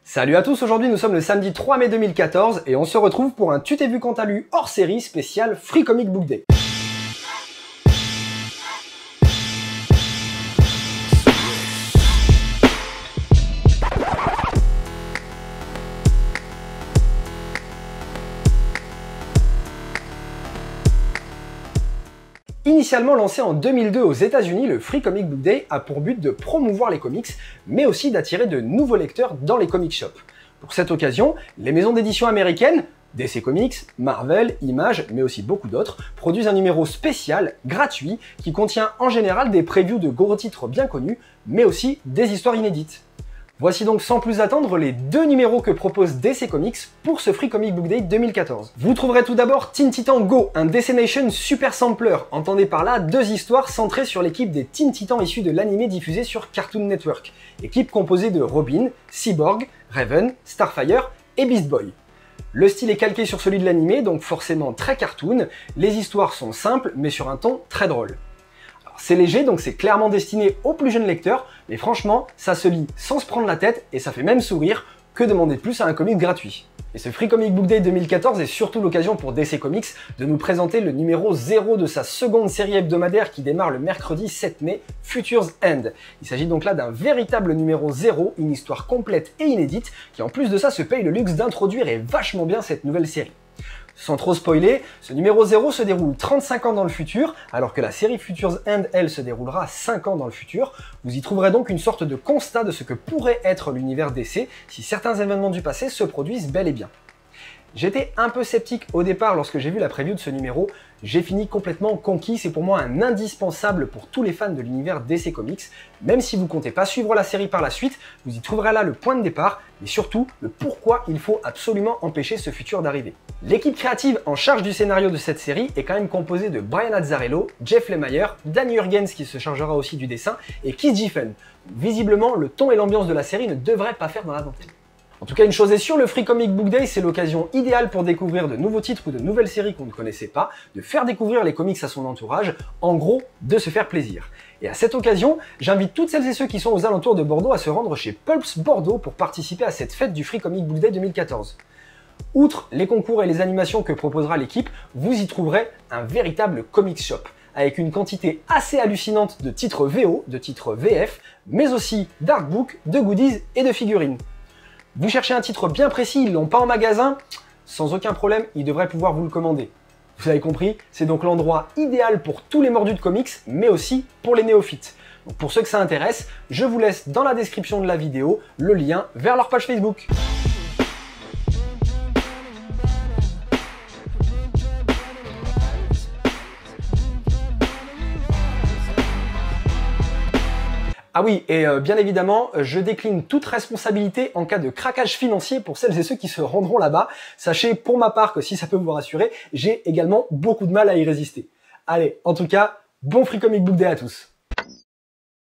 Salut à tous, aujourd'hui nous sommes le samedi 3 mai 2014 et on se retrouve pour un Tu t'es vu quand t'as lu hors série spécial Free Comic Book Day. Initialement lancé en 2002 aux États-Unis, le Free Comic Book Day a pour but de promouvoir les comics, mais aussi d'attirer de nouveaux lecteurs dans les comic shops. Pour cette occasion, les maisons d'édition américaines, DC Comics, Marvel, Image, mais aussi beaucoup d'autres, produisent un numéro spécial, gratuit, qui contient en général des previews de gros titres bien connus, mais aussi des histoires inédites. Voici donc sans plus attendre les deux numéros que propose DC Comics pour ce Free Comic Book Day 2014. Vous trouverez tout d'abord Teen Titans Go, un DC Nation super sampler. Entendez par là deux histoires centrées sur l'équipe des Teen Titans issus de l'animé diffusé sur Cartoon Network. Équipe composée de Robin, Cyborg, Raven, Starfire et Beast Boy. Le style est calqué sur celui de l'animé, donc forcément très cartoon. Les histoires sont simples, mais sur un ton très drôle. C'est léger, donc c'est clairement destiné aux plus jeunes lecteurs, mais franchement, ça se lit sans se prendre la tête et ça fait même sourire. Que demander de plus à un comic gratuit? Et ce Free Comic Book Day 2014 est surtout l'occasion pour DC Comics de nous présenter le numéro 0 de sa seconde série hebdomadaire qui démarre le mercredi 7 mai, Future's End. Il s'agit donc là d'un véritable numéro 0, une histoire complète et inédite, qui en plus de ça se paye le luxe d'introduire et vachement bien cette nouvelle série. Sans trop spoiler, ce numéro 0 se déroule 35 ans dans le futur, alors que la série Future's End, elle, se déroulera 5 ans dans le futur. Vous y trouverez donc une sorte de constat de ce que pourrait être l'univers DC si certains événements du passé se produisent bel et bien. J'étais un peu sceptique au départ lorsque j'ai vu la preview de ce numéro, j'ai fini complètement conquis, c'est pour moi un indispensable pour tous les fans de l'univers DC Comics. Même si vous comptez pas suivre la série par la suite, vous y trouverez là le point de départ, mais surtout le pourquoi il faut absolument empêcher ce futur d'arriver. L'équipe créative en charge du scénario de cette série est quand même composée de Brian Azzarello, Jeff Lemire, Danny Jurgens qui se chargera aussi du dessin, et Keith Giffen. Visiblement, le ton et l'ambiance de la série ne devraient pas faire dans la dentelle. En tout cas, une chose est sûre, le Free Comic Book Day, c'est l'occasion idéale pour découvrir de nouveaux titres ou de nouvelles séries qu'on ne connaissait pas, de faire découvrir les comics à son entourage, en gros, de se faire plaisir. Et à cette occasion, j'invite toutes celles et ceux qui sont aux alentours de Bordeaux à se rendre chez Pulps Bordeaux pour participer à cette fête du Free Comic Book Day 2014. Outre les concours et les animations que proposera l'équipe, vous y trouverez un véritable comic shop, avec une quantité assez hallucinante de titres VO, de titres VF, mais aussi d'artbooks, de goodies et de figurines. Vous cherchez un titre bien précis, ils l'ont pas en magasin? Sans aucun problème, ils devraient pouvoir vous le commander. Vous avez compris, c'est donc l'endroit idéal pour tous les mordus de comics, mais aussi pour les néophytes. Donc pour ceux que ça intéresse, je vous laisse dans la description de la vidéo le lien vers leur page Facebook. Ah oui, et bien évidemment, je décline toute responsabilité en cas de craquage financier pour celles et ceux qui se rendront là-bas. Sachez pour ma part que si ça peut vous rassurer, j'ai également beaucoup de mal à y résister. Allez, en tout cas, bon Free Comic Book Day à tous.